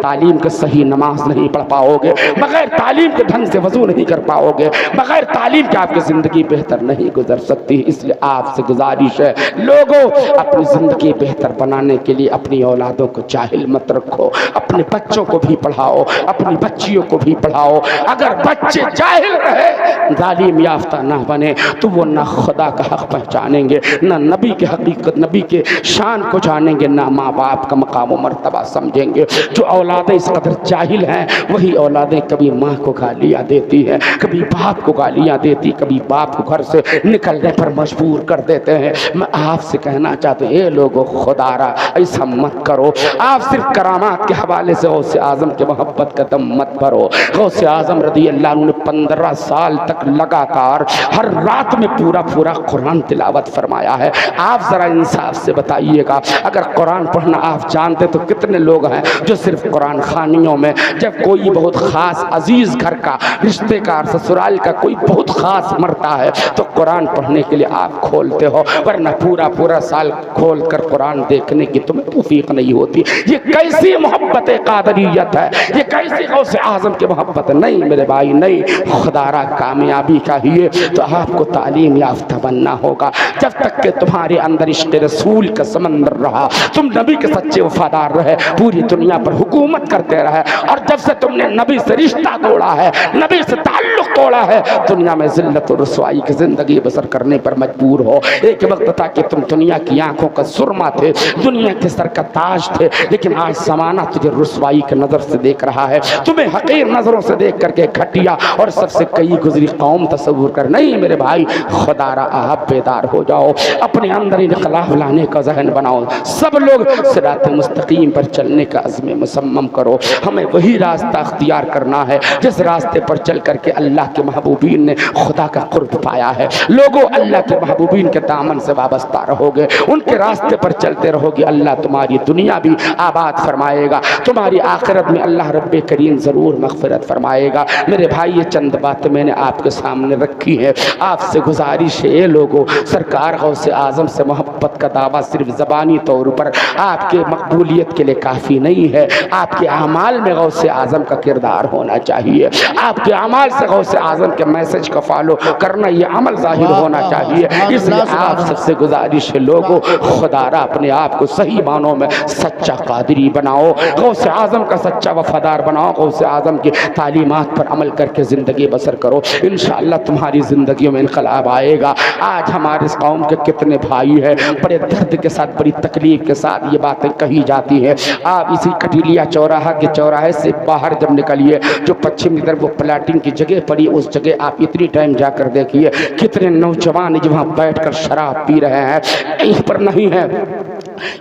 تعلیم کے صحیح نماز نہیں پڑھ پاؤگے، بغیر تعلیم کے ڈھنگ سے وضو نہیں کر پاؤ گے، بغیر تعلیم کے آپ کی زندگی بہتر نہیں گزر سکتی۔ اس لیے آپ سے گزارش ہے لوگوں، اپنی زندگی بہتر بنانے کے لیے اپنی اولادوں کو جاہل مت رکھو، اپنے بچوں کو بھی پڑھاؤ، اپنی بچیوں کو بھی پڑھاؤ۔ اگر بچے جاہل رہے، تعلیم یافتہ نہ بنے تو وہ نہ خدا کا حق پہچانیں گے، نہ نبی کے حقیقت، نبی کے شان کو جانیں گے، نہ ماں باپ کا مقام و مرتبہ سمجھیں گے۔ جو اولادیں اس قدر جاہل ہیں، وہی اولادیں کبھی ماں کو گالیاں دیتی ہیں، کبھی باپ کو گالیاں دیتی، کبھی باپ کو گھر سے نکلنے پر مجبور کر دیتے ہیں۔ میں آپ سے کہنا چاہتا ہوں، اے لوگوں خدا را ایسا مت کرو۔ آپ صرف کرامات کے حوالے سے غوث اعظم کے محبت کا دم مت بھرو۔ غوث اعظم رضی اللہ عنہ نے 15 سال تک لگاتار ہر رات میں پورا قرآن تلاوت فرمایا ہے۔ آپ ذرا انصاف سے بتائیے گا، اگر قرآن پڑھنا آپ جانتے تو کتنے لوگ ہیں جو صرف قرآن خوانیوں میں، جب کوئی بہت خاص عزیز گھر کا، رشتے کا، سسرال کا کوئی بہت خاص مرتا ہے تو قرآن پڑھنے کے لیے آپ کھولتے ہو، ورنہ پورا سال کھول کر قرآن دیکھنے کی تمہیں توفیق نہیں ہوتی۔ یہ کیسی محبت قادریت ہے، یہ کیسی غوث اعظم کی محبت ہے؟ نہیں میرے بھائی نہیں، خدا را کامیابی کا ہی تو آپ کو تعلیم یافتہ بننا ہوگا۔ جب تک کہ تمہارے اندر عشق رسول کا سمندر رہا، تم نبی کے سچے وفادار رہے، پوری دنیا پر حکومت کرتے رہے، اور جب سے تم نے نبی سے رشتہ توڑا ہے، نبی سے تعلق توڑا ہے، دنیا میں ذلت و رسوائی کی زندگی بسر کرنے پر مجبور ہو۔ ایک وقت تھا کہ تم دنیا کی آنکھوں کا سرما تھے، دنیا کے سر کا تاج تھے، لیکن آج زمانہ تجھے رسوائی کے نظر سے دیکھ رہا ہے، تمہیں حقیر نظروں سے دیکھ کر کے گھٹیا اور سب سے کئی گزری قوم تصور کر۔ نہیں میرے بھائی، خدا را آپ بیدار ہو جاؤ، اپنے اندر انقلاب لانے کا ذہن بناؤ، سب لوگ صراط مستقیم پر چلنے کا عزم مصمم کرو۔ ہمیں وہی راستہ اختیار کرنا ہے جس راستے پر چل کر کے اللہ کے محبوبین نے خدا کا قرب پایا ہے۔ لوگوں، اللہ کے محبوبین کے دامن سے وابستہ رہو گے، ان کے راستے پر چلتے رہو گے، اللہ تمہاری دنیا بھی آباد فرمائے گا، تمہاری آخرت میں اللہ رب کریم ضرور مغفرت فرمائے گا۔ میرے بھائی، یہ چند باتیں میں نے آپ کے سامنے رکھی ہے، آپ سے گزارش ہے لوگوں، سرکار غوث اعظم سے محبت کا دعویٰ صرف زبانی طور پر آپ کے مقبولیت کے لیے کافی نہیں ہے، آپ کے اعمال میں غوث اعظم کا کردار ہونا چاہیے، آپ کے اعمال سے غوث اعظم کے میسج کا فالو کرنا، یہ عمل ظاہر ہونا چاہیے۔ اس لیے آپ سب سے گزارش ہے لوگوں، خدا را اپنے آپ کو صحیح معنوں میں سچا قادری بناؤ، غوث اعظم کا سچا وفادار بناؤ، غوث اعظم کی تعلیمات پر عمل کر کے زندگی بسر کرو، انشاءاللہ تمہاری زندگیوں میں انقلاب آئے گا۔ آج ہمارے اس قوم کے کتنے بھائی ہیں، بڑے درد کے ساتھ، بڑی تکلیف کے ساتھ یہ باتیں کہی جاتی ہیں۔ آپ اسی کٹیلیا چوراہا کے چوراہے سے باہر جب نکلیے، جو پچھم کی طرف وہ پلاٹنگ کی جگہ پڑی، اس جگہ آپ اتنی ٹائم جا کر دیکھیے کتنے نوجوان جو وہاں بیٹھ کر شراب پی رہے ہیں، یہیں پر نہیں ہے،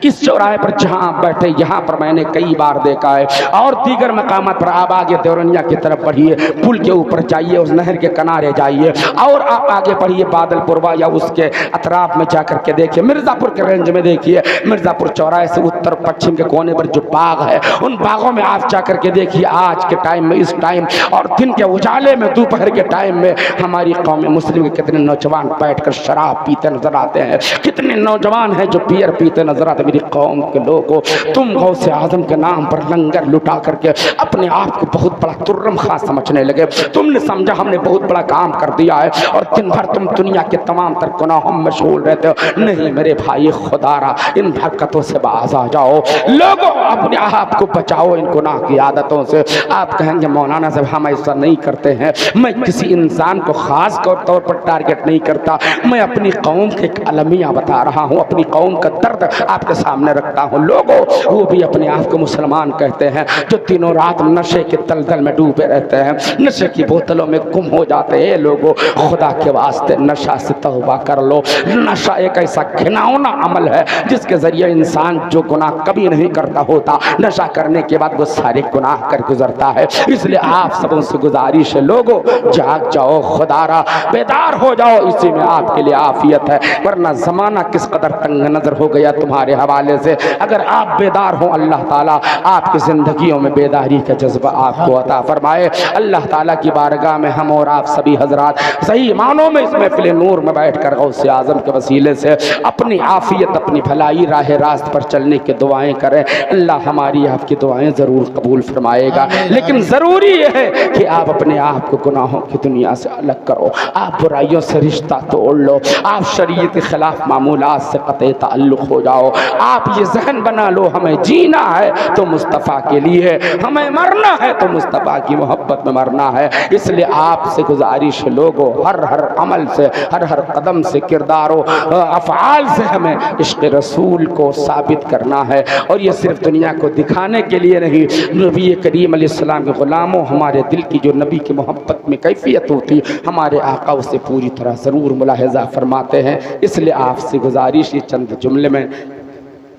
اس چوراہے پر جہاں آپ بیٹھے یہاں پر میں نے کئی بار دیکھا ہے، اور دیگر مقامات پر آپ آگے دیورنیا کی طرف بڑھیے، پل کے اوپر جائیے، اس نہر کے کنارے جائیے، اور آپ آگے بڑھیے بادل پوروا یا اس کے اطراف میں جا کر کے دیکھیے، مرزا پور کے رینج میں دیکھیے، مرزا پور چوراہے سے اتر پچھم کے کونے پر جو باغ ہے، ان باغوں میں آپ جا کر کے دیکھیے، آج کے ٹائم میں، اس ٹائم اور دن کے اجالے میں، دوپہر کے ٹائم میں ہماری قوم مسلم کے کتنے نوجوان بیٹھ کر شراب پیتے نظر آتے ہیں، کتنے نوجوان ہیں جو بیئر پیتے نظر آتے ہیں۔ میری قوم کے لوگوں، تم غوث اعظم کے نام پر لنگر لٹا کر کے اپنے آپ کو بہت بڑا ترم خاں سمجھنے لگے، تم نے سمجھا ہم نے بہت بڑا کام کر دیا ہے، اور دن بھر تم دنیا کے تمام تر گناہوں میں مشغول رہتے ہو۔ نہیں میرے بھائی، خدا را ان حرکتوں سے باز آ جاؤ، لوگوں اپنے آپ کو بچاؤ ان گناہ کی عادتوں سے۔ آپ کہیں گے مولانا صاحب ہم ایسا نہیں کرتے ہیں، میں کسی انسان کو خاص طور پر ٹارگٹ نہیں کرتا، میں اپنی قوم کے ایک المیہ بتا رہا ہوں، اپنی قوم کا درد آپ کے سامنے رکھتا ہوں۔ لوگوں، وہ بھی اپنے آپ کو مسلمان کہتے ہیں، جو دنوں رات نشے کے دلدل میں ڈوبے رہتے ہیں، نشے کی بوتلوں میں گم ہو جاتے ہیں۔ لوگوں، خدا کے واسطے نشہ سے توبہ کر لو۔ نشہ ایک ایسا گھناؤنا عمل ہے جس کے ذریعے انسان جو گناہ کبھی نہیں کرتا ہوتا، نشہ کرنے کے بعد وہ سارے گناہ کر گزرتا ہے۔ اس لیے آپ سب سے گزارش ہے لوگوں، جاگ جاؤ، خدا را بیدار ہو جاؤ، اسی میں آپ کے لیے عافیت ہے، ورنہ زمانہ کس قدر تنگ نظر ہو گیا تمہارے ہمارے حوالے سے۔ اگر آپ بیدار ہوں اللہ تعالیٰ آپ کی زندگیوں میں بیداری کا جذبہ آپ کو عطا فرمائے۔ اللہ تعالیٰ کی بارگاہ میں ہم اور آپ سبھی حضرات صحیح معنوں میں اس محفل نور میں بیٹھ کر غوث اعظم کے وسیلے سے اپنی عافیت، اپنی بھلائی، راہ راست پر چلنے کی دعائیں کریں۔ اللہ ہماری آپ کی دعائیں ضرور قبول فرمائے گا، لیکن ضروری یہ ہے کہ آپ اپنے آپ کو گناہوں کی دنیا سے الگ کرو، آپ برائیوں سے رشتہ توڑ لو، آپ شریعت کے خلاف معمولات سے قطع تعلق ہو جاؤ۔ آپ یہ ذہن بنا لو ہمیں جینا ہے تو مصطفیٰ کے لیے، ہمیں مرنا ہے تو مصطفیٰ کی محبت میں مرنا ہے۔ اس لیے آپ سے گزارش لوگوں، ہر عمل سے، ہر قدم سے، کردار و افعال سے ہمیں عشق رسول کو ثابت کرنا ہے، اور یہ صرف دنیا کو دکھانے کے لیے نہیں۔ نبی کریم علیہ السلام کے غلاموں، ہمارے دل کی جو نبی کی محبت میں کیفیت ہوتی ہمارے آقا اسے پوری طرح ضرور ملاحظہ فرماتے ہیں۔ اس لیے آپ سے گزارش یہ چند جملے میں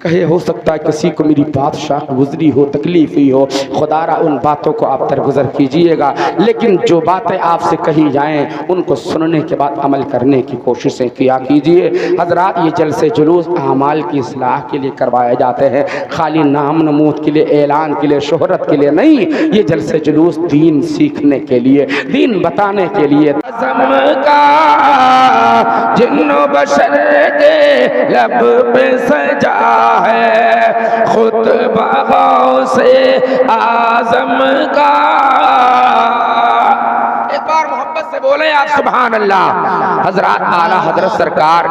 کہے، ہو سکتا ہے کسی کو میری بات شاق گزری ہو، تکلیف ہوئی ہو، خدا را ان باتوں کو آپ درگزر کیجئے گا، لیکن جو باتیں آپ سے کہی جائیں ان کو سننے کے بعد عمل کرنے کی کوششیں کیا کیجئے۔ حضرات یہ جلسے جلوس اعمال کی اصلاح کے لیے کروائے جاتے ہیں، خالی نام نمود کے لیے، اعلان کے لیے، شہرت کے لیے نہیں، یہ جلسے جلوس دین سیکھنے کے لیے، دین بتانے کے لیے۔ عزم کا جن و بشر کے لب پہ سجا ہے خطبہ غوث اعظم کا۔ ایک بار محبت سے بولیں آپ سبحان اللہ۔ حضرات اعلیٰ حضرت سرکار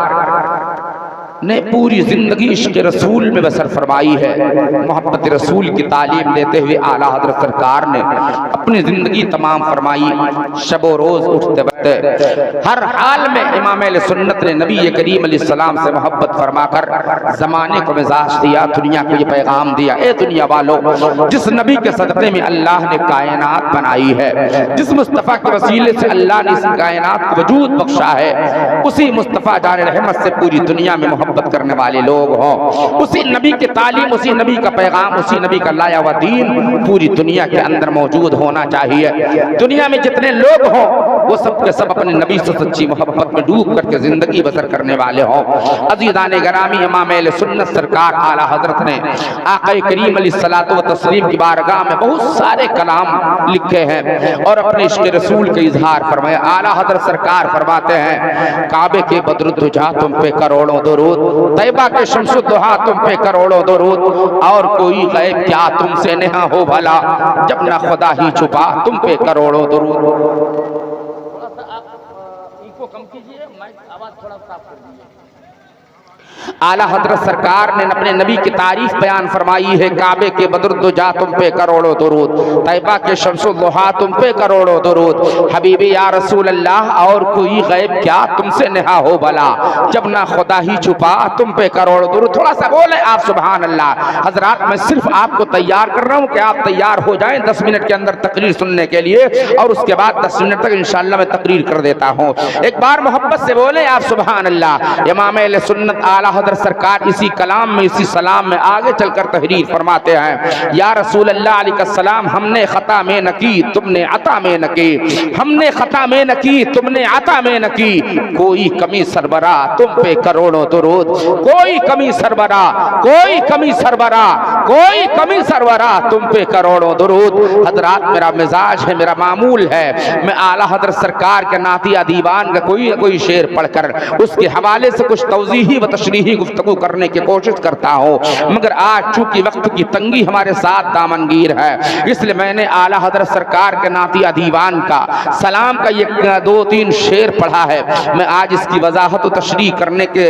نے پوری زندگی عشق رسول میں بسر فرمائی ہے۔ محبت رسول کی تعلیم دیتے ہوئے اعلیٰ حضرت سرکار نے اپنی زندگی تمام فرمائی، شب و روز اٹھتے بیٹھتے ہر حال میں امام اہل سنت نے نبی کریم علیہ السلام سے محبت فرما کر زمانے کو مزاج دیا، دنیا کو یہ پیغام دیا، اے دنیا والو، جس نبی کے صدقے میں اللہ نے کائنات بنائی ہے، جس مصطفیٰ کے وسیلے سے اللہ نے اس کائنات کو وجود بخشا ہے، اسی مصطفیٰ جان رحمت سے پوری دنیا میں محبت کرنے والے لوگ ہوں، اسی نبی کی تعلیم، اسی نبی کا پیغام، اسی نبی کا لایا ہوا دین پوری دنیا کے اندر موجود ہونا چاہیے۔ دنیا میں جتنے لوگ ہوں وہ سب کے سب اپنے نبی سے سچی محبت میں ڈوب کر کے زندگی بسر کرنے والے ہوں۔ عزیزان گرامی، امام اہل سنت سرکار اعلیٰ حضرت نے آقا کریم علیہ الصلوۃ والتسلیم کی بارگاہ میں بہت سارے کلام لکھے ہیں اور اپنے عشق رسول کا اظہار فرمایا۔ اعلیٰ حضرت سرکار فرماتے ہیں، کعبے کے بدر الدجا تم پہ کروڑوں درود، طیبہ کے شمس الضحیٰ تم پہ کروڑوں درود، اور کوئی غیب کیا تم سے نہا ہو بھلا، جب نہ خدا ہی چھپا تم پہ کروڑوں درود۔ تھوڑا سا آپ ایکو کم کیجئے، مائک آواز تھوڑا صاف کر دیجئے۔ اعلیٰ حضرت سرکار نے اپنے نبی کی تعریف بیان فرمائی ہے، کعبے کے بدر الدجا تم پہ کروڑوں درود، طیبہ کے شمس الضحیٰ تم پہ کروڑوں درود، حبیبی یا رسول اللہ اور کوئی غیب کیا تم سے نہا ہو بھلا، جب نہ خدا ہی چھپا تم پہ کروڑوں درود۔ تھوڑا سا بولے آپ سبحان اللہ۔ حضرات میں صرف آپ کو تیار کر رہا ہوں کہ آپ تیار ہو جائیں 10 منٹ کے اندر تقریر سننے کے لیے، اور اس کے بعد 10 منٹ تک انشاءاللہ میں تقریر کر دیتا ہوں۔ ایک بار محبت سے بولے آپ سبحان اللہ۔ امام اہل سنت اعلیٰ حضرت سرکار اسی کلام میں، اسی سلام میں آگے چل کر تحریر فرماتے ہیں، یا رسول اللہ علیہ السلام، ہم نے خطا میں نہ کی تم نے عطا میں نہ کی، ہم نے خطا میں نہ کی تم نے عطا میں نہ کی، کوئی کمی سربراہ تم پہ کروڑوں درود، کوئی کمی سربراہ، کوئی کمی سربراہ، کوئی کمی سربراہ تم پہ کروڑوں درود۔ حضرات میرا مزاج ہے، میرا معمول ہے، میں اعلیٰ حضرت سرکار کے نعتیہ دیوان کا کوئی شعر پڑھ کر اس کے حوالے سے کچھ توضیحی و تشریحی گفتگو کرنے کی کوشش کرتا ہوں، مگر آج چونکہ وقت کی تنگی ہمارے ساتھ دامنگیر ہے، اس لیے میں نے اعلیٰ حضرت سرکار کے نعتیہ دیوان کا سلام کا یہ 2-3 شعر پڑھا ہے۔ میں آج اس کی وضاحت و تشریح کرنے کے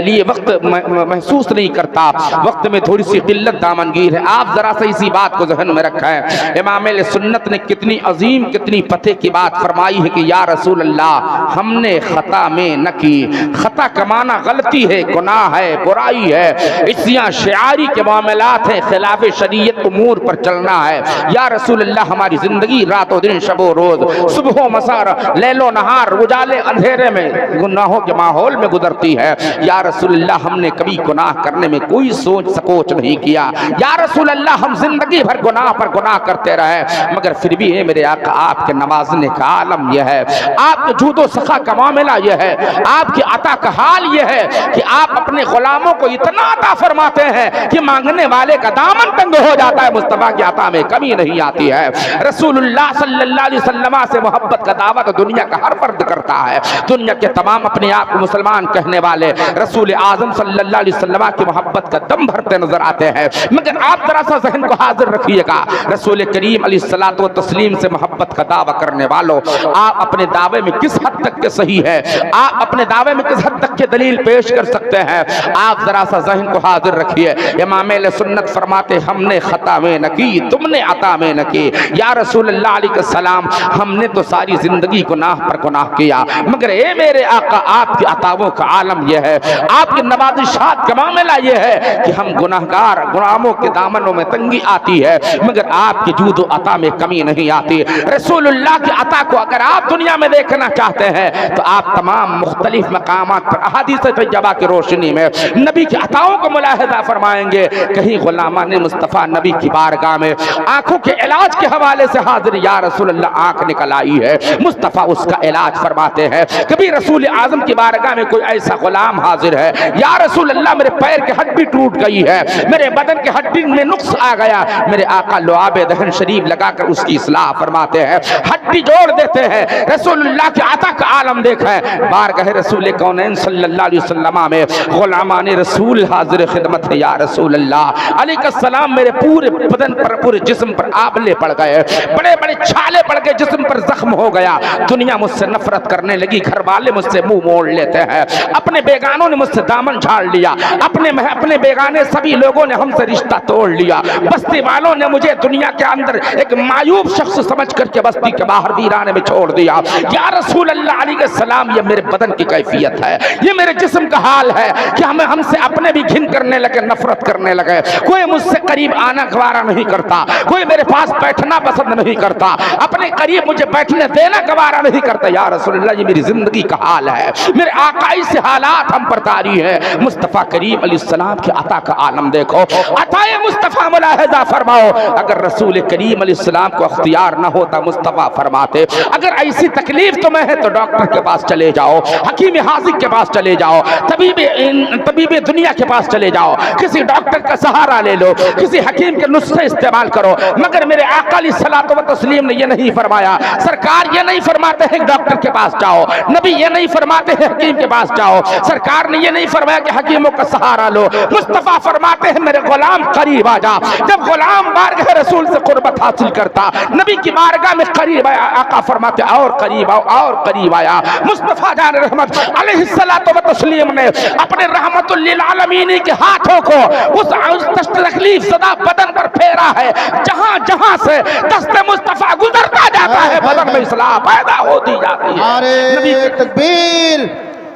لیے وقت محسوس نہیں کرتا، وقت میں تھوڑی سی قلت دامنگیر ہے، آپ ذرا سا اسی بات کو ذہن میں رکھیں۔ امام اہل سنت نے کتنی عظیم، کتنی پتے کی بات فرمائی ہے کہ یا رسول اللہ، ہم نے خطا میں نہ کی۔ خطا کا معنی غلطی ہے، گناہ ہے، برائی ہے، عصیاں شعاری کے معاملات ہیں، خلاف شریعت امور پر چلنا ہے۔ یا رسول اللہ، ہماری زندگی رات و دن، شب و روز، صبح و مساء، لیل و نہار، اجالے اندھیرے میں گناہوں کے ماحول میں گزرتی ہے۔ یا رسول اللہ، ہم نے کبھی گناہ کرنے میں کوئی سوچ سکوچ نہیں کیا۔ یا رسول اللہ، ہم زندگی بھر گناہ پر گناہ کرتے رہے، مگر پھر بھی اے میرے آقا، آپ کے نوازنے کا عالم یہ ہے، آپ کے جود و سخا کا معاملہ یہ ہے، آپ کی عطا کا حال یہ ہے کہ آپ اپنے غلاموں کو اتنا عطا فرماتے ہیں کہ مانگنے والے کا دامن تنگ ہو جاتا ہے، مصطفیٰ کی عطا میں کمی نہیں آتی ہے۔ رسول اللہ صلی اللہ علیہ وسلم سے محبت کا دعوت دنیا کا ہر فرد کرتا ہے، دنیا کے تمام اپنے آپ کو مسلمان کہنے والے رسول اعظم صلی اللہ علیہ وسلم کی محبت کا دم بھرتے نظر آتے ہیں، مگر آپ ذرا سا ذہن کو حاضر رکھیے گا، رسول کریم علیہ الصلوۃ والتسلیم سے محبت کا دعویٰ کرنے والوں، آپ اپنے دعوے میں کس حد تک کے صحیح ہے، آپ اپنے دعوے میں کس حد تک کے دلیل پیش کر سکتے ہیں؟ آپ ذرا سا ذہن کو حاضر رکھیے۔ امام اہل سنت فرماتے ہم نے خطا میں نہ کی، تم نے عطا میں نہ کی۔ یا رسول اللہ علیہ السلام، ہم نے تو ساری زندگی گناہ پر گناہ کیا، مگر اے میرے آقا آپ کی عطاؤں کا عالم یہ ہے، آپ کی نوازشات کا معاملہ یہ ہے کہ ہم گناہگار غلاموں کے دامنوں میں تنگی آتی ہے، مگر آپ کی جود و عطا میں کمی نہیں آتی۔ رسول اللہ کی عطا کو اگر آپ دنیا میں دیکھنا چاہتے ہیں تو آپ تمام مختلف مقامات پر احادیث طیبہ کی روشنی میں نبی کی عطاؤں کو ملاحظہ فرمائیں گے۔ کہیں غلامان مصطفیٰ نبی کی بارگاہ میں آنکھوں کے علاج کے حوالے سے حاضر، یا رسول اللہ آنکھ نکل آئی ہے، مصطفیٰ اس کا علاج فرماتے ہیں۔ کبھی رسول اعظم کی بارگاہ میں کوئی ایسا غلام حاضر ہے، یا رسول اللہ میرے پیر کی ہڈی ٹوٹ گئی ہے، میرے بدن کی ہڈی میں نقص آ گیا، میرے آقا لعاب دہن شریف لگا کر اس کی اصلاح فرماتے ہیں، ہڈی جوڑ دیتے ہیں۔ رسول اللہ کی عطا کا عالم دیکھیں، بارگاہ رسول کونین صلی اللہ علیہ وسلم میں غلامان رسول حاضر خدمت ہے۔ یا رسول اللہ علیہ السلام، میرے پورے بدن پر، پورے جسم پر آبلے پڑ گئے، بڑے بڑے چھالے پڑ گئے، جسم پر زخم ہو گیا، دنیا مجھ سے نفرت کرنے لگی، گھر والے مجھ سے منہ موڑ لیتے ہیں، اپنے بیگانوں نے مجھ سے دامن جھاڑ لیا، اپنے بیگانے سبھی لوگوں نے ہم سے رشتہ توڑ لیا، بستی والوں نے مجھے دنیا کے اندر ایک معیوب شخص سمجھ کر کے بستی کے باہر ویرانے میں چھوڑ دیا۔ یا رسول اللہ علیہ السلام، یہ میرے بدن کی کیفیت ہے، یہ میرے جسم کا حال ہے کہ ہم سے اپنے بھی گھن کرنے لگے، نفرت کرنے لگے، کوئی مجھ سے قریب آنا گوارا نہیں کرتا، کوئی میرے پاس بیٹھنا پسند نہیں کرتا، اپنے قریب مجھے بیٹھنے دینا گوارا نہیں کرتا۔ یا رسول اللہ، یہ میری زندگی کا حال ہے، میرے آقائی سے حالات ہم پر طاری ہے۔ مصطفیٰ کریم علیہ السلام کی عطا کا عالم دیکھو، عطائے مصطفیٰ ملاحظہ فرماؤ۔ اگر رسول کریم علیہ السلام کو اختیار نہ ہوتا، مصطفیٰ فرماتے اگر ایسی تکلیف تمہیں ہے تو ڈاکٹر کے پاس چلے جاؤ، حکیم حاذق کے پاس چلے جاؤ، طبیب دنیا کے پاس چلے جاؤ، کسی ڈاکٹر کا سہارا لے لو، کسی حکیم کے نسخے استعمال کرو، مگر میرے آقا علیہ الصلوۃ والتسلیم نے یہ نہیں فرمایا۔ سرکار یہ نہیں فرماتے ہیں ڈاکٹر کے پاس جاؤ، نبی یہ نہیں فرماتے ہیں حکیم کے پاس جاؤ، سرکار نے یہ نہیں فرمایا کہ حکیموں کا سہارا لو، مصطفیٰ فرماتے ہیں میرے غلام قریب آ جا۔ جب غلام بارگاہ رسول سے قربت حاصل کرتا، نبی کی بارگاہ میں قریب آیا، آقا فرماتے اور قریب آؤ، اور قریب آیا۔ مصطفیٰ جان رحمت علیہ الصلوۃ والتسلیم نے اپنے رحمت للعالمین کے ہاتھوں کو اس تکلیف زدہ بدن پر پھیرا ہے، جہاں جہاں سے دست مصطفیٰ گزرتا جاتا ہے، بدن میں اصلاح پیدا ہوتی جاتی ہے۔ نعرہ تکبیر،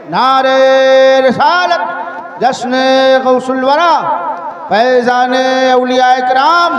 نعرہ رسالت، جشن غوث الورا، فیضان اولیاء کرام،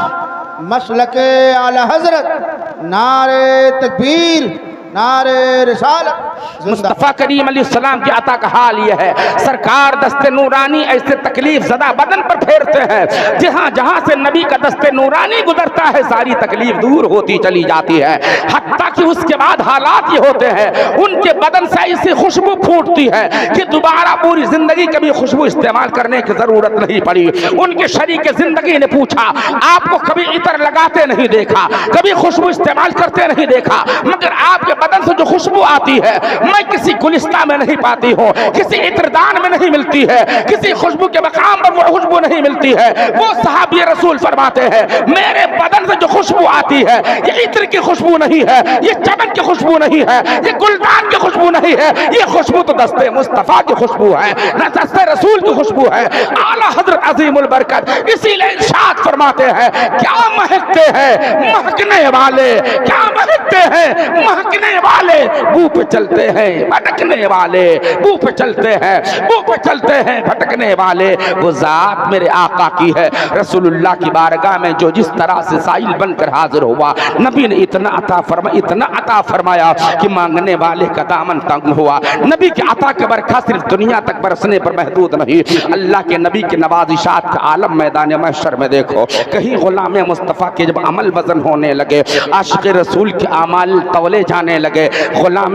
مسلک اعلی حضرت، نعرہ تکبیر، نعرہ رسالت۔ مصطفیٰ کریم علیہ السلام کی عطا کا حال یہ ہے، سرکار دست نورانی ایسے تکلیف زدہ بدن پر پھیرتے ہیں، جہاں جہاں سے نبی کا دست نورانی گزرتا ہے ساری تکلیف دور ہوتی چلی جاتی ہے، حتیٰ کہ اس کے بعد حالات یہ ہوتے ہیں ان کے بدن سے ایسی خوشبو پھوٹتی ہے کہ دوبارہ پوری زندگی کبھی خوشبو استعمال کرنے کی ضرورت نہیں پڑی۔ ان کے شریک زندگی نے پوچھا، آپ کو کبھی عطر لگاتے نہیں دیکھا، کبھی خوشبو استعمال کرتے نہیں دیکھا، مگر آپ کے بدن سے جو خوشبو آتی ہے میں کسی گلستہ میں نہیں پاتی ہوں، کسی عطردان میں نہیں ملتی ہے، کسی خوشبو کے مقام پر وہ خوشبو نہیں ملتی ہے۔ وہ صحابی رسول فرماتے ہیں میرے بدن سے جو خوشبو آتی ہے یہ عطر کی خوشبو نہیں ہے، یہ چمن کی خوشبو نہیں ہے، یہ گلدان کی خوشبو نہیں ہے، یہ خوشبو تو دست مصطفیٰ کی خوشبو ہے، دست رسول کی خوشبو ہے۔ اعلیٰ حضرت عظیم البرکت اسی لیے ارشاد فرماتے ہیں کیا مہکتے ہیں مہکنے والے، کیا مہکتے ہیں مہکنے والے، بو پہ چلتے ہیں بھٹکنے والے، بو پہ چلتے ہیں، بو پہ چلتے ہیں بھٹکنے والے۔ وہ ذات میرے آقا کی ہے، رسول اللہ کی بارگاہ میں جو جس طرح سے سائل بن کر حاضر ہوا، نبی نے اتنا عطا فرمایا کہ مانگنے والے کا دامن تنگ ہوا۔ نبی کی عطا کے برکھا صرف دنیا تک برسنے پر محدود نہیں، اللہ کے نبی کے نوازشات کا عالم میدان محشر میں دیکھو۔ کہیں غلام مصطفیٰ کے جب عمل وزن ہونے لگے، عاشق رسول کے اعمال تولے جانے لگے، غلام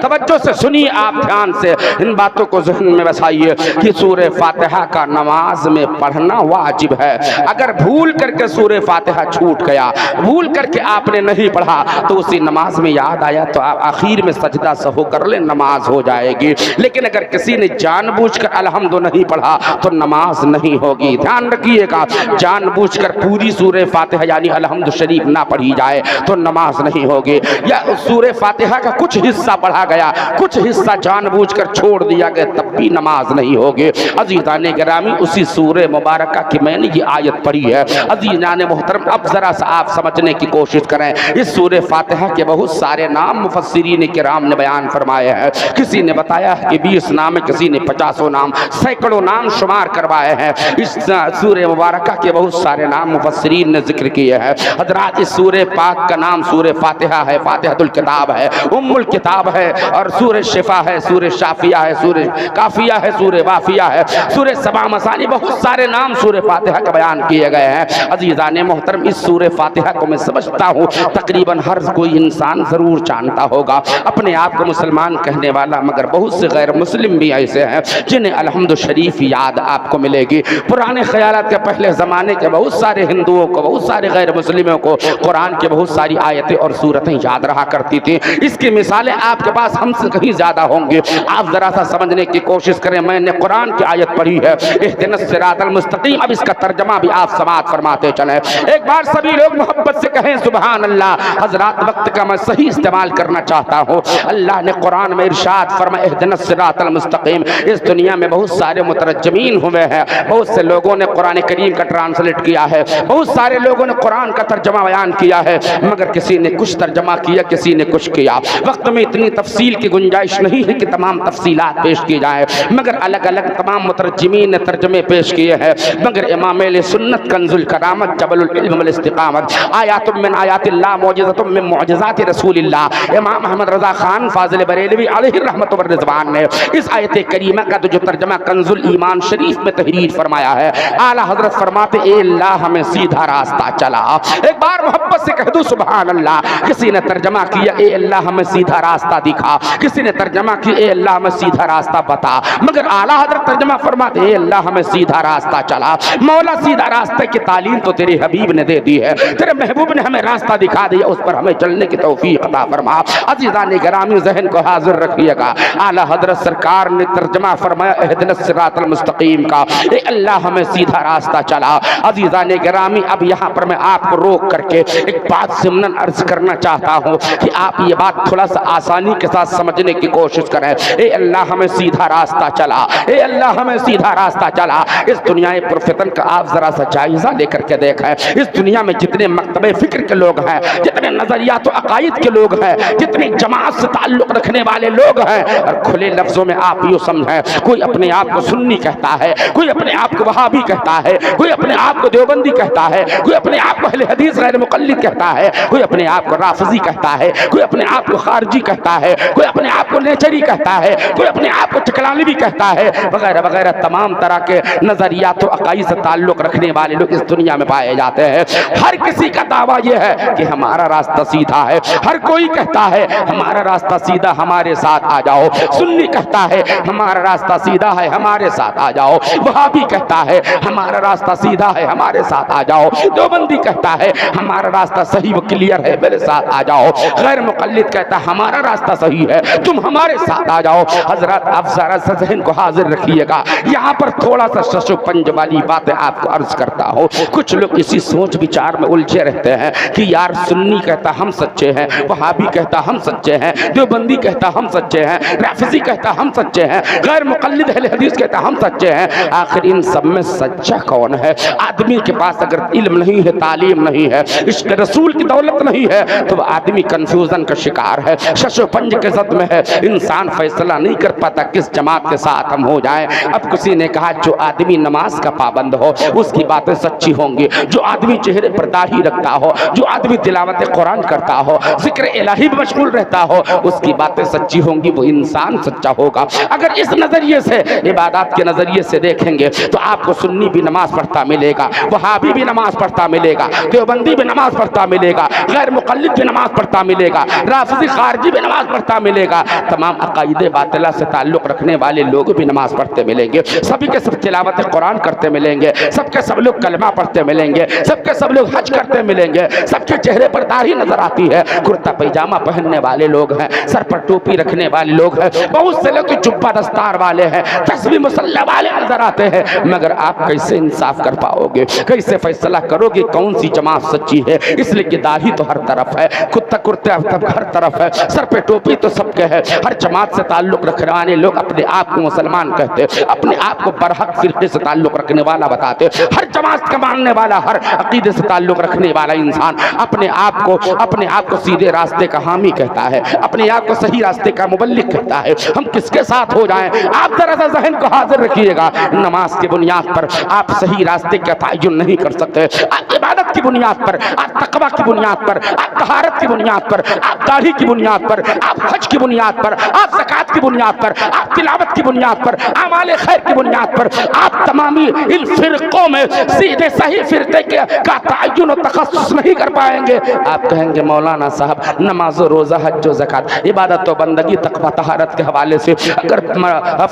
توجہ سے سنیے آپ دھیان سے، ان باتوں کو ذہن میں بسائیے کہ سورہ فاتحہ کا نماز میں پڑھنا واجب ہے۔ اگر بھول کر کے سورہ فاتحہ چھوٹ گیا، بھول کر کے آپ نے نہیں پڑھا تو اسی نماز میں یاد آیا تو آپ آخر میں سجدہ سہو کر لیں، نماز ہو جائے گی۔ لیکن اگر کسی نے جان بوجھ کر الحمد نہیں پڑھا تو نماز نہیں ہوگی۔ دھیان رکھیے گا، جان بوجھ کر پوری سورہ فاتحہ یعنی الحمد شریف نہ پڑھی جائے تو نماز نہیں ہوگی، یا سورہ فاتحہ کا کچھ حصہ پڑھا گیا، کچھ حصہ جان بوجھ کر چھوڑ دیا گیا، تب بھی نماز نہیں ہوگی۔ عزیزان گرامی، اسی سورہ مبارکہ کی میں نے یہ آیت پڑھی ہے۔ عزیزان محترم، اب ذرا سا آپ سمجھنے کی کوشش کریں، اس سورہ فاتحہ کے بہت سارے نام مفسرین کرام نے بیان فرمائے ہیں۔ کسی نے بتایا کہ 20 نام ہے، کسی نے 50 نام، سینکڑوں نام شمار کروائے ہیں۔ اس سورہ مبارکہ کے بہت سارے نام مفسرین نے ذکر کیے ہیں۔ حضرات، اس سورہ پاک کا نام سورہ فاتحہ ہے، فاتحۃ الکتاب ہے، ام الکتاب ہے، اور سورہ شفا ہے، سورہ شافیہ ہے، سورہ کافیہ ہے، سورہ وافیہ ہے، سورہ سبع مثانی، بہت سارے نام سورہ فاتحہ کا بیان کیے گئے ہیں۔ عزیزان محترم، اس سورہ فاتحہ کو میں سمجھتا ہوں تقریباً ہر کوئی انسان ضرور جانتا ہوگا، اپنے آپ کو مسلمان کہنے والا، مگر بہت سے غیر مسلم بھی ایسے ہیں جنہیں الحمد شریف یاد آپ کو ملے گی۔ پرانے خیالات کے پہلے زمانے کے بہت سارے ہندوؤں کو، بہت سارے غیر مسلموں کو قرآن کے بہت ساری آیتیں اور سورتیں یاد رہا کرتی تھی۔ اس کی مثالیں آپ کے پاس ہم سے کہیں زیادہ ہوں گے۔ آپ ذرا سا سمجھنے کی کوشش کریں، میں نے قرآن کی آیت پڑھی ہے، اہدنا الصراط المستقیم، اب اس کا ترجمہ بھی آپ سماعت فرماتے چلیں۔ ایک بار سبھی لوگ محبت سے کہیں سبحان اللہ۔ حضرات، وقت کا میں صحیح استعمال کرنا چاہتا ہوں۔ اللہ نے قرآن میں ارشاد فرمایا اہدنا الصراط المستقیم۔ اس دنیا میں بہت سارے مترجمین ہوئے ہیں، بہت سے لوگوں نے قرآن کریم کا ٹرانسلیٹ کیا ہے، بہت سارے لوگوں نے قرآن کا ترجمہ بیان کیا ہے، مگر کسی نے کچھ ترجمہ کیا، کسی نے کچھ کیا۔ وقت میں اتنی تفصیل کی گنجائش نہیں ہے کہ تمام تفصیلات پیش کی جائیں، مگر الگ الگ تمام مترجمین نے ترجمے پیش کیے ہیں۔ مگر امام اہل سنت کنز الکرامت جبل العلم والاستقامت، آیات من آیات اللہ، معجزۃ من معجزات رسول اللہ، امام احمد رضا خان فاضل بریلوی علیہ الرحمۃ والرضوان نے اس آیت کریمہ کا جو ترجمہ کنز الایمان شریف میں تحریر فرمایا ہے، اعلیٰ حضرت فرماتے اے اللہ ہمیں سیدھا راستہ چلا۔ ایک بار محبت سے کہہ دو سبحان اللہ۔ کسی نے ترجمہ کیا اے اللہ ہمیں سیدھا راستہ دکھا، کسی نے ترجمہ کیا اے اللہ ہمیں سیدھا راستہ بتا، مگر اعلیٰ حضرت ترجمہ فرماتے اے اللہ ہمیں سیدھا راستہ چلا۔ مولا، سیدھا راستے کی تعلیم تو تیرے حبیب نے دے دی ہے، تیرے محبوب نے ہمیں راستہ دکھا دیا، اس پر ہمیں چلنے کی توفیق عطا فرما۔ عزیزان گرامی، ذہن کو حاضر رکھیے گا، اعلیٰ حضرت سرکار نے ترجمہ فرمایا اہدنا الصراط المستقیم کا، اے اللہ ہمیں سیدھا راستہ چلا۔ عزیزان گرامی، اب یہاں پر میں آپ کو روک کر کے ایک بات ضمناً عرض کرنا چاہتا ہوں کہ آپ یہ بات تھوڑا سا آسانی کے ساتھ سمجھنے کی کوشش کریں۔ اے اللہ ہمیں سیدھا راستہ چلا، اے اللہ ہمیں سیدھا راستہ چلا۔ اس دنیا پرفتن کا آپ ذرا سا جائزہ لے کر کے دیکھیں، اس دنیا میں جتنے مکتب فکر کے لوگ ہیں، جتنے نظریات و عقائد کے لوگ ہیں، جتنے جماعت سے تعلق رکھنے والے لوگ ہیں، اور کھلے لفظوں میں آپ یوں سمجھیں، کوئی اپنے آپ کو سنی کہتا ہے، کوئی اپنے آپ کو وہابی کہتا ہے، کوئی اپنے آپ کو دیوبندی کہتا ہے، کوئی اپنے آپ کو اہل حدیث غیر مقلد کہتا ہے، کوئی اپنے آپ کو رافضی کہتا ہے، کوئی اپنے آپ کو خارجی کہتا ہے، کوئی اپنے آپ کو نیچری کہتا ہے، کوئی اپنے آپ کو چکلانوی کہتا ہے، وغیرہ وغیرہ تمام طرح کے نظریات و عقائد سے تعلق رکھنے والے لوگ اس دنیا میں پائے جاتے ہیں۔ ہر کسی کا دعویٰ یہ ہے کہ ہمارا راستہ سیدھا ہے، ہر کوئی کہتا ہے ہمارا راستہ سیدھا، ہمارے ساتھ آ جاؤ۔ سنی کہتا ہے ہمارا راستہ سیدھا ہے، ہمارے ساتھ آ جاؤ۔ وہابی کہتا ہے ہمارا راستہ سیدھا ہے، ہمارے ساتھ آ جاؤ۔ دیوبندی کہتا ہے ہمارا راستہ صحیح و کلیئر ہے، میرے ساتھ آ جاؤ۔ غیر مقلد کہتا ہے ہمارا راستہ صحیح ہے، تم ہمارے ساتھ آ جاؤ۔ حضرات، آپ ذرا سا ذہن کو حاضر رکھیے گا، یہاں پر تھوڑا سا شش و پنج والی باتیں آپ کو عرض کرتا ہوں۔ کچھ لوگ اسی سوچ بچار میں الجھے رہتے ہیں کہ یار سنی کہتا ہم سچے ہیں، وہابی کہتا ہم سچے ہیں، دیوبندی کہتا ہم سچے ہیں، رافضی کہتا ہم سچے ہیں، غیر مقلد اہل حدیث کہتا ہم سچے ہیں۔ آخر ان سب میں سچا کون ہے؟ آدمی کے پاس اگر علم نہیں ہے، تعلیم نہیں ہے، عشق رسول کی دولت نہیں ہے، تو وہ آدمی کنفیوژن کا شکار ہے، شش و پنج کے زد میں ہے۔ انسان فیصلہ نہیں کر پاتا کس جماعت کے ساتھ ہم ہو جائیں۔ اب کسی نے کہا جو آدمی نماز کا پابند ہو اس کی باتیں سچی ہوں گی، جو آدمی چہرے پر داڑھی رکھتا ہو، جو آدمی تلاوت قرآن کرتا ہو، ذکر الہی میں مشغول رہتا ہو، اس کی باتیں سچی ہوں گی، وہ انسان سچا ہوگا۔ اگر اس نظریے سے، عبادات کے نظریے سے دیکھیں گے تو آپ کو سنی بھی نماز پڑھتا ملے گا، وہابی بھی نماز پڑھتا ملے گا، دیوبندی بھی نماز پڑھتا ملے گا، غیر مقلد بھی نماز پڑھتا ملے گا، رافضی خارجی بھی نماز پڑھتا ملے گا، تمام عقائد باطلہ سے تعلق رکھنے والے لوگ بھی نماز پڑھتے ملیں گے، سبھی کے سب تلاوت قرآن کرتے ملیں گے، سب کے سب لوگ کلمہ پڑھتے ملیں گے، سب کے سب لوگ حج کرتے ملیں گے، سب کے چہرے پر داڑھی نظر آتی ہے، کرتا پیجامہ پہننے والے لوگ ہیں، سر پر ٹوپی رکھنے والے لوگ ہیں، بہت سے لوگ جبہ دستار والے ہیں، تسبیح مصلی والے نظر آتے ہیں، مگر آپ کیسے انصاف کر پاؤ گے؟ کیسے فیصلہ کرو گے کون سی جماعت سچی ہے؟ اس لیے کہ داڑھی تو ہر طرف ہے، کتا کرتے ہر طرف ہے، سر پہ ٹوپی تو سب کے ہے، ہر جماعت سے تعلق رکھنے والے لوگ اپنے آپ کو مسلمان کہتے، اپنے آپ کو برحق فرقے سے تعلق رکھنے والا بتاتے، ہر جماعت کا ماننے والا، ہر عقیدے سے تعلق رکھنے والا انسان اپنے آپ کو سیدھے راستے کا حامی کہتا ہے، اپنے آپ کو صحیح راستے کا مبلغ کہتا ہے۔ ہم کس کے ساتھ ہو جائیں؟ آپ ذرا سا ذہن کو حاضر رکھیے گا، نماز کی بنیاد پر آپ صحیح راستے کا تعین نہیں کر سکتے، آپ عبادت کی بنیاد پر، آپ تقوی کی بنیاد پر، آپ طہارت کی بنیاد پر، آپ داڑھی کی بنیاد پر، آپ حج کی بنیاد پر، آپ زکات کی بنیاد پر، آپ تلاوت کی بنیاد پر، اعمال خیر کی بنیاد پر، آپ تمامی ان فرقوں میں سیدھے صحیح فرقے کا تعین و تخصص نہیں کر پائیں گے۔ آپ کہیں گے مولانا صاحب نماز و روزہ حج و زکات عبادت و بندگی تقوی طہارت کے حوالے سے اگر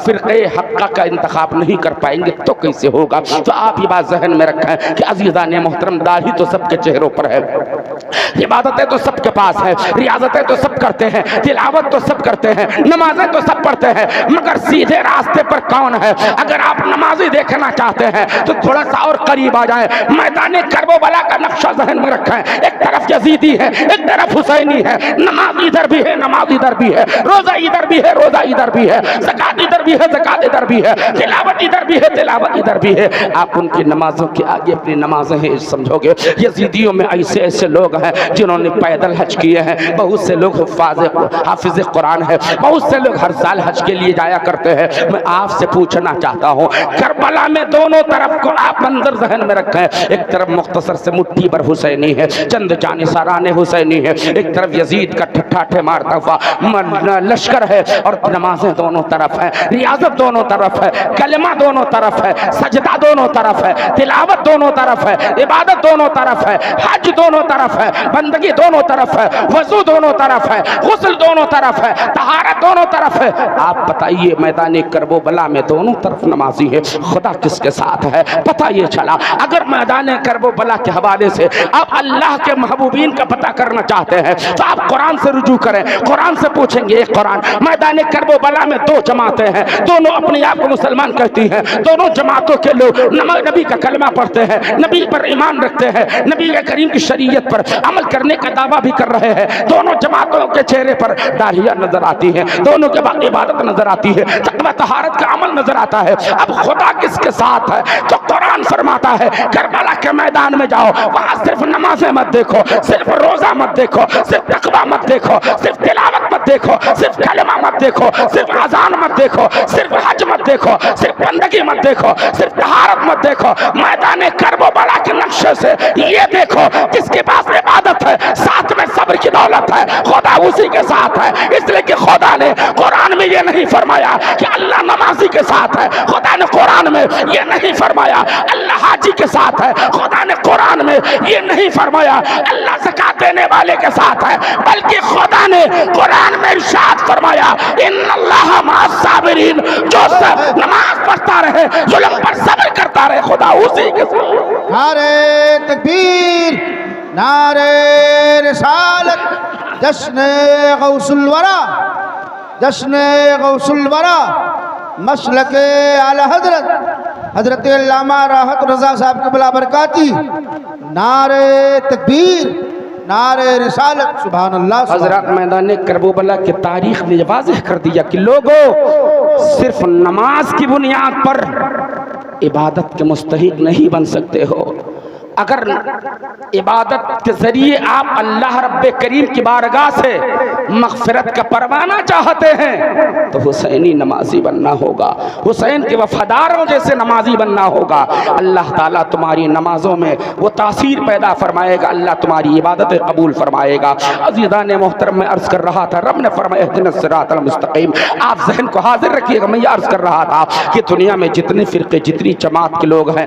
فرقے حقہ کا انتخاب نہیں کر پائیں گے تو کیسے ہوگا؟ تو آپ یہ بات ذہن میں رکھیں کہ عزیزان محترم، داڑھی تو سب کے چہروں پر ہے، عبادتیں تو سب کے پاس ہے، ریاضتیں تو سب کرتے ہیں، تلاوت تو سب کرتے ہیں، نمازیں تو سب پڑھتے ہیں، مگر سیدھے راستے پر کون ہے؟ اگر آپ نمازی دیکھنا چاہتے ہیں تو تھوڑا سا اور قریب آ جائیں، میدان کربلا کا نقشہ ذہن میں رکھیں، ایک طرف یزیدی ہے، ایک طرف حسینی ہے، نماز ادھر بھی ہے، نماز ادھر بھی ہے، روزہ ادھر بھی ہے، روزہ ادھر بھی ہے، زکات ادھر بھی ہے، زکات ادھر بھی ہے، تلاوت ادھر بھی ہے، تلاوت ادھر بھی ہے۔ آپ ان کی نمازوں کے آگے اپنی نمازیں ہیں سمجھو گے۔ یزیدیوں میں ایسے لوگ ہیں جنہوں نے پیدل حج کیے ہیں، بہت سے لوگ حافظ قرآن ہے، بہت سے لوگ ہر سال حج کے لیے جایا کرتے ہیں۔ میں آپ سے پوچھنا چاہتا ہوں، کربلا میں دونوں طرف کو آپ منظر ذہن میں رکھیں، ایک طرف مختصر سے مٹھی پر حسینی ہے، چند جانے سارانے حسینی ہے، ایک طرف یزید کا ٹھٹھاٹھے مارتا ہوا لشکر ہے، اور نمازیں دونوں طرف ہیں، ریاضت دونوں طرف ہے، کلمہ دونوں طرف ہے، سجدہ دونوں طرف ہے، تلاوت دونوں طرف ہے، عبادت دونوں طرف ہے، حج دونوں طرف ہے، بندگی دونوں طرف ہے، وضو دونوں طرف ہے، غسل دونوں طرف ہے، طہارت دونوں طرف ہے۔ آپ بتائیے میدان کربلا میں دونوں طرف نمازی ہے، خدا کس کے ساتھ ہے؟ پتہ یہ چلا۔ اگر میدان کربلا کے حوالے سے آپ اللہ کے محبوبین کا پتہ کرنا چاہتے ہیں تو آپ قرآن سے رجوع کریں، قرآن سے پوچھیں گے۔ ایک قرآن میدان کربلا میں دو جماعتیں ہیں، دونوں اپنے آپ کو مسلمان کہتی ہیں، دونوں جماعتوں کے لوگ نبی کا کلمہ پڑھتے ہیں، نبی پر ایمان رکھتے ہیں، نبی کریم کی شریعت پر عمل کرنے کا دعویٰ بھی کر رہے ہیں، دونوں جماعتوں کے چہرے پر داڑھیاں نظر آتی ہیں، دونوں کے بعد عبادت نظر آتی ہے، تقویٰ طہارت کا عمل نظر آتا ہے۔ اب خدا کس کے ساتھ ہے؟ تو قرآن فرماتا ہے کربلا کے میدان میں جاؤ، وہاں صرف نمازیں مت دیکھو، صرف روزہ مت دیکھو، صرف تقویٰ مت دیکھو، صرف تلاوت مت دیکھو، صرف کلمہ مت دیکھو، صرف اذان مت دیکھو، صرف حج مت دیکھو، صرف بندگی مت دیکھو، صرف طہارت مت دیکھو، میدان کربلا کے نقشے سے یہ دیکھو جس کے پاس عبادت ہے ساتھ میں صبر کی دولت ہے، خدا اسی کے ساتھ ہے۔ اس لیے کہ خدا نے قرآن میں یہ نہیں فرمایا کہ اللہ نمازی کے ساتھ ہے، خدا نے قرآن میں یہ نہیں فرمایا اللہ حاجی کے ساتھ ہے، خدا نے قرآن میں یہ نہیں فرمایا اللہ زکات دینے والے کے ساتھ ہے، بلکہ خدا نے قرآن میں ارشاد فرمایا ان اللہ مع الصابرین، جو نماز پڑھتا رہے، ظلم پر صبر کرتا رہے، خدا اسی کے ساتھ۔ نعرے تکبیر، نعرے رسالت، جشن غوث الورا، جشن غوث الورا، مسلک اعلی حضرت علامہ راحت رضا صاحب کے بلا برکاتی، نعرے تکبیر، نعرے رسالت، سبحان اللہ۔ حضرات میدان کربلا کی تاریخ نے واضح کر دیا کہ لوگوں صرف نماز کی بنیاد پر عبادت کے مستحق نہیں بن سکتے ہو۔ اگر عبادت کے ذریعے آپ اللہ رب کریم کی بارگاہ سے مغفرت کا پروانہ چاہتے ہیں تو حسینی نمازی بننا ہوگا، حسین کے وفاداروں جیسے نمازی بننا ہوگا۔ اللہ تعالیٰ تمہاری نمازوں میں وہ تاثیر پیدا فرمائے گا، اللہ تمہاری عبادتیں قبول فرمائے گا۔ عزیزان محترم، میں عرض کر رہا تھا رب نے فرمایا اہدنا الصراط المستقیم۔ آپ ذہن کو حاضر رکھیے گا، میں یہ عرض کر رہا تھا کہ دنیا میں جتنے فرقے، جتنی جماعت کے لوگ ہیں،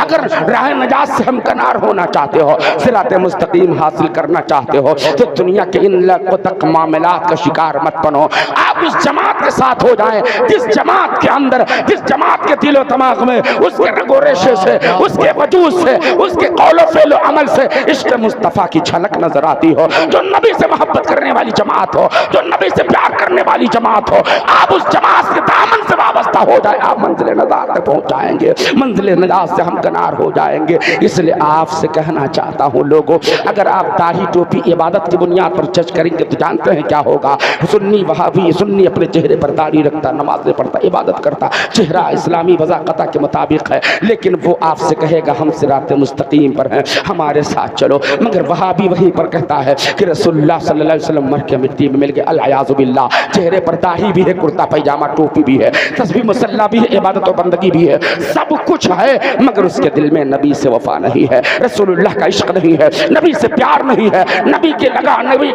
اگر راہ نجات سے ہم کنار ہونا چاہتے ہو، صراط مستقیم حاصل کرنا چاہتے ہو، تو دنیا کے ان لقطق معاملات کا شکار مت بنو، آپ اس جماعت کے ساتھ ہو جائیں جس جماعت کے اندر، جس جماعت کے دل و دماغ میں، اس کے رگ و ریشے سے، اس کے وجود سے، اس کے قول و فعل و عمل سے عشق مصطفیٰ کی جھلک نظر آتی ہو، جو نبی سے محبت کرنے والی جماعت ہو، جو نبی سے پیار کرنے والی جماعت ہو، آپ اس جماعت کے دامن سے وابستہ ہو جائیں، آپ منزل نجات تک پہنچ جائیں گے، منزل نجات سے ہم کنار ہو جائیں گے۔ اس لیے آپ سے کہنا چاہتا ہوں لوگوں، اگر آپ داڑھی ٹوپی عبادت کی بنیاد پر جج کریں گے تو جانتے ہیں کیا ہوگا؟ سنی وہابی، سنی اپنے چہرے پر داڑھی رکھتا، نمازیں پڑھتا، عبادت کرتا، چہرہ اسلامی وضاقتہ کے مطابق ہے، لیکن وہ آپ سے کہے گا ہم صراط مستقیم پر ہیں، ہمارے ساتھ چلو۔ مگر وہابی وہیں پر کہتا ہے کہ رسول اللہ صلی اللہ علیہ وسلم مر کے مٹی میں مل گئے، العیاذ باللہ، چہرے پر داڑھی بھی ہے، کرتا پائجامہ ٹوپی بھی ہے، تسبیح مسلح بھی ہے، عبادت و بندگی بھی ہے، سب کچھ ہے، مگر اس کے دل میں نبی سے وفا نہیں ہے، رسول اللہ کا عشق نہیں ہے، نبی سے پیار نہیں ہے، نبی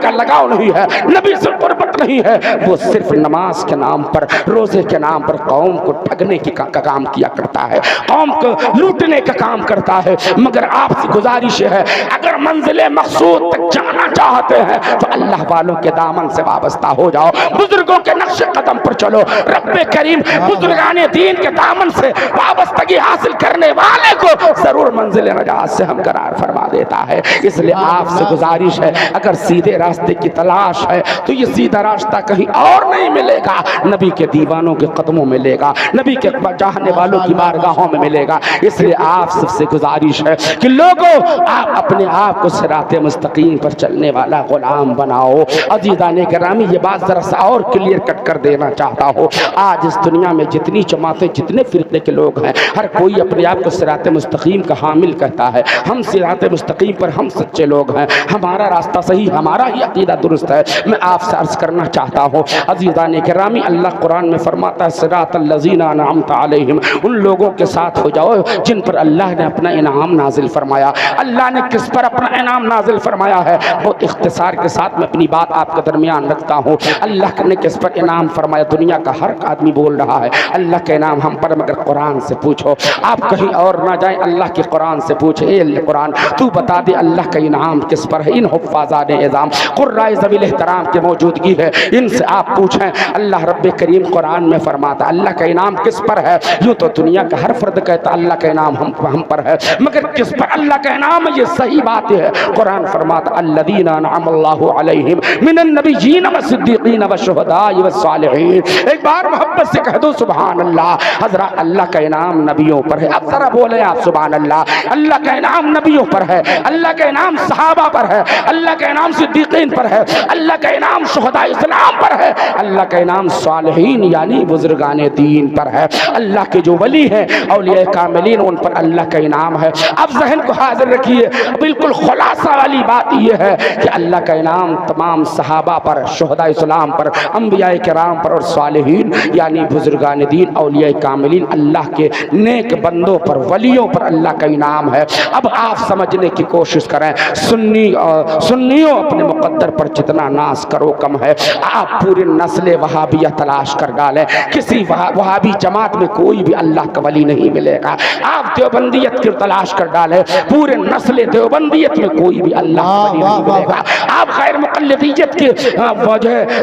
کا لگاؤ نہیں ہے، نبی سے قربت نہیں ہے، وہ صرف نماز کے نام پر، روزے کے نام پر قوم کو ٹھگنے کا کام کیا کرتا ہے، قوم کو لوٹنے کا کام کرتا ہے۔ مگر آپ سے گزارش ہے، اگر منزل مقصود تک جانا چاہتے ہیں تو اللہ والوں کے دامن سے وابستہ ہو جاؤ، بزرگوں کے نقش قدم پر چلو، رب کریم بزرگان دین کے دامن سے وابستگی حاصل کرنے والے کو ضرور منزل نجات سے ہمکنار فرما دیتا ہے۔ اس لیے آپ سے گزارش ہے، اگر سیدھے راستے کی تلاش ہے تو یہ سیدھا راستہ کہیں اور نہیں ملے گا، نبی کے دیوانوں کے قدموں میں ملے گا، نبی کے چاہنے والوں کی بارگاہوں میں ملے گا۔ اس لیے آپ سب سے گزارش ہے کہ لوگوں، آپ اپنے آپ کو صراط مستقیم پر چلنے والا غلام بناؤ۔ عزیزان گرامی، یہ بات ذرا سا اور کلیئر کٹ کر دینا چاہتا ہوں، آج اس دنیا میں جتنی جماعتیں، جتنے فرقے کے لوگ ہیں، ہر کوئی اپنے آپ کو صراط مستقیم کا حامل کہتا ہے، ہم صراط مستقیم پر ہم سچے لوگ ہیں، ہمارا راستہ صحیح، ہمارا ہی عقیدہ درست ہے۔ میں آپ سے عرض کرنا چاہتا ہوں عزیزان گرامی، اللہ قرآن میں فرماتا ہے صراط الذین انعمت علیہم، ان لوگوں کے ساتھ ہو جاؤ جن پر اللہ نے اپنا انعام نازل فرمایا۔ اللہ نے کس پر اپنا انعام نازل فرمایا ہے؟ بہت اختصار کے ساتھ میں اپنی بات آپ کے درمیان رکھتا ہوں۔ اللہ نے کس پر انعام فرمایا؟ دنیا کا ہر آدمی بول رہا ہے اللہ کا انعام ہم پر، مگر قرآن سے پوچھو، آپ کہیں اور نہ جائیں، اللہ کے قرآن سے پوچھے، اے اللہ قرآن تو بتا دے اللہ کا انعام کس پر ہے؟ ان حفاظان اعظام، قرائے ذوی الاحترام کی موجودگی ہے، ان سے آپ پوچھیں۔ اللہ رب کریم قرآن میں فرماتا اللہ کا انعام کس پر ہے؟ یوں تو دنیا کا ہر فرد کہتا اللہ کا انعام ہم پر ہے، مگر کس پر اللہ کا انعام ہے؟ یہ صحیح بات ہے۔ قرآن فرماتا الذین انعم اللہ علیہم من النبیین والصدیقین والشہداء والصالحین۔ ایک بار محبت سے کہہ دو سبحان اللہ۔ حضرات اللہ کا انعام نبیوں پر ہے، اب ذرا بولیں آپ سبحان اللہ۔ اللہ کا انعام نبیوں پر ہے، اللہ کا انعام صحابہ پر ہے، اللہ کا انعام صدیقین پر ہے، اللہ کا انعام شہداء اسلام پر ہے، اللہ کا انعام صالحین یعنی بزرگان دین پر ہے، اللہ کے جو ولی ہیں اولیاء کاملین ان پر اللہ کا انعام ہے۔ اب ذہن کو حاضر رکھیے، بالکل خلاصہ والی بات یہ ہے کہ اللہ کا انعام تمام صحابہ پر، شہداء اسلام پر، انبیاء کرام پر اور صالحین یعنی بزرگان دین اولیاء کاملین اللہ کے نیک بندوں پر، ولیوں پر اللہ کا انعام ہے۔ اب آپ سمجھنے کی کوشش کریں، سنیوں اپنے مقدر پر جتنا ناز کرو کم ہے۔ آپ پوری نسل وہابیہ تلاش کر ڈالیں، کسی وہابی جماعت میں کوئی بھی اللہ کا ولی نہیں ملے گا۔ آپ دیوبندیت کی تلاش کر ڈالیں، پورے نسل دیوبندیت میں کوئی بھی اللہ کا ولی نہیں ملے گا۔ آپ غیر مقلدیت کے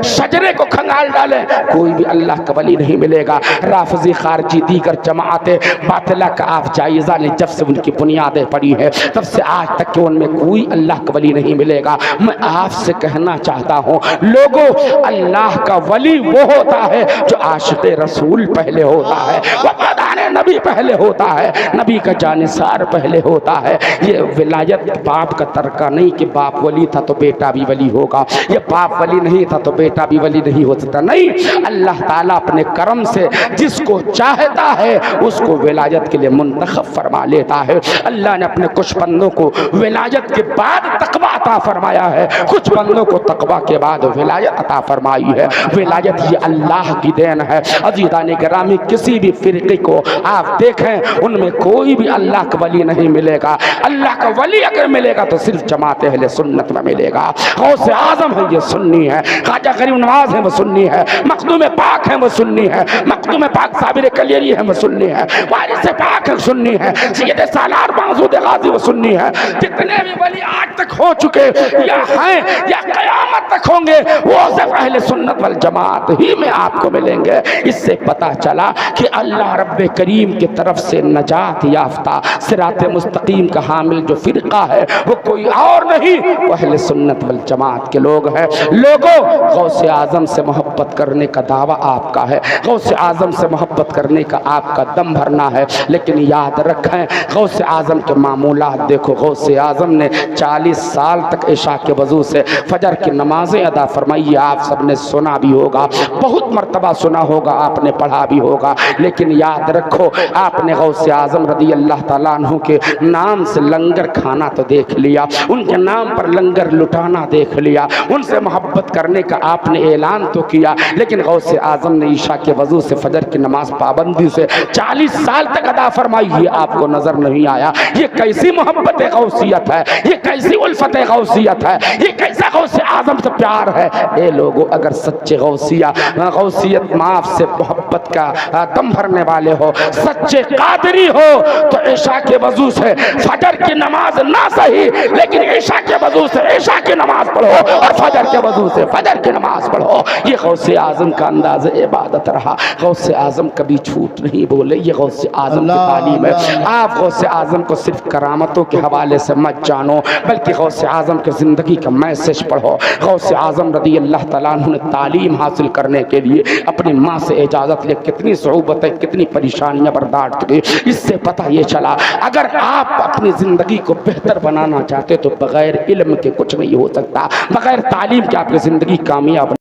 شجرے کو کھنگال ڈالیں، کوئی بھی اللہ کا ولی نہیں ملے گا۔ رافضی، خارجی، دیگر جماعت باطلہ کا آپ جائزہ لیں، جب سے ان کی بنیادیں پڑی ہے تب سے آج تک کہ ان میں کوئی اللہ کا ولی نہیں ملے گا۔ میں آپ سے کہنا چاہتا ہوں لوگوں، اللہ کا ولی وہ ہوتا ہے جو عاشق رسول پہلے ہوتا ہے، وفادار نبی پہلے ہوتا ہے، نبی کا جانثار پہلے ہوتا ہے۔ یہ ولایت باپ کا ترکہ نہیں کہ باپ ولی تھا تو بیٹا بھی ولی ہوگا، یہ باپ ولی نہیں تھا تو بیٹا بھی ولی نہیں ہو سکتا، نہیں۔ اللہ تعالیٰ اپنے کرم سے جس کو چاہتا ہے اس کو ولایت کے لیے منتخب فرما لیتا ہے۔ اللہ نے اپنے کچھ بندوں کو ولایت کے بعد تقویٰ عطا فرمایا ہے، کچھ بندوں کو تقویٰ کے بعد ولایت عطا فرمائی ہے۔ ولایت یہ اللہ کی دین ہے۔ عزیزان گرامی، کسی بھی فرقے کو آپ دیکھیں ان میں کوئی بھی اللہ کا ولی نہیں ملے گا۔ اللہ کا ولی اگر ملے گا تو صرف جماعت اہل سنت میں ملے گا۔ غوث اعظم ہے یہ سنی ہے، خواجہ غریب نواز ہے وہ سنی ہے، مخدوم پاک ہے وہ سنی ہے، مخدوم پاک صابر کلیری ہے وہ سنی ہے، وارث پاک سنی ہے، سید سالار مقصود غازی و سنی ہے، جتنے بھی ولی آج تک ہو چکے یا ہیں یا قیامت تک ہوں گے وہ صرف اہل سنت والجماعت ہی میں آپ کو ملیں گے۔ اس سے پتہ چلا کہ اللہ رب کریم کی طرف سے نجات یافتہ صراط مستقیم کا حامل جو فرقہ ہے وہ کوئی اور نہیں، وہ اہل سنت والجماعت کے لوگ ہیں۔ لوگوں، غوث اعظم سے محبت کرنے کا دعویٰ آپ کا ہے، غوث اعظم سے محبت کرنے کا آپ کا دم بھرنا ہے، لیکن یاد رکھیں غوث اعظم کے معمولات دیکھو۔ غوث اعظم نے 40 سال تک عشاء کے وضو سے فجر کی نمازیں ادا فرمائی، آپ سب نے سنا بھی ہوگا، بہت مرتبہ سنا ہوگا، آپ نے پڑھا بھی ہوگا، لیکن یاد رکھو آپ نے غوث اعظم رضی اللہ تعالیٰ عنہ کے نام سے لنگر کھانا تو دیکھ لیا، ان کے نام پر لنگر لٹانا دیکھ لیا، ان سے محبت کرنے کا آپ نے اعلان تو کیا، لیکن غوث اعظم نے عشاء کے وضو سے فجر کی نماز پابندی سے 40 سال تک ادا فرمائی، یہ آپ کو نظر نہیں آیا۔ یہ کیسی محبت غوثیت ہے، یہ کیسی الفت غوثیت ہے، یہ کیسا غوث اعظم سے پیار ہے۔ اے لوگو، اگر سچے غوثیت معاف سے محبت کا دم بھرنے والے ہو، سچے قادری ہو، تو عشاء کے وضو سے فجر کی نماز نہ صحیح لیکن عشاء کے وضو سے عشاء کی نماز پڑھو اور فجر کے وضو سے فجر کی نماز پڑھو۔ یہ غوث اعظم کا انداز عبادت رہا۔ غوث اعظم کبھی جھوٹ نہیں بولے، یہ غوث اعظم کی تعلیم ہے۔ آپ غوث اعظم کو صرف کرامتوں کے حوالے سے مت جانو، بلکہ غوث اعظم کی زندگی کا میسج پڑھو۔ غوث اعظم رضی اللہ تعالیٰ عنہ نے تعلیم حاصل کرنے کے لیے اپنی ماں سے اجازت لے، کتنی صعوبتیں کتنی پریشانیاں برداشت کی۔ اس سے پتہ یہ چلا اگر آپ اپنی زندگی کو بہتر بنانا چاہتے تو بغیر علم کے کچھ نہیں ہو سکتا، بغیر تعلیم کے آپ کی زندگی کامیاب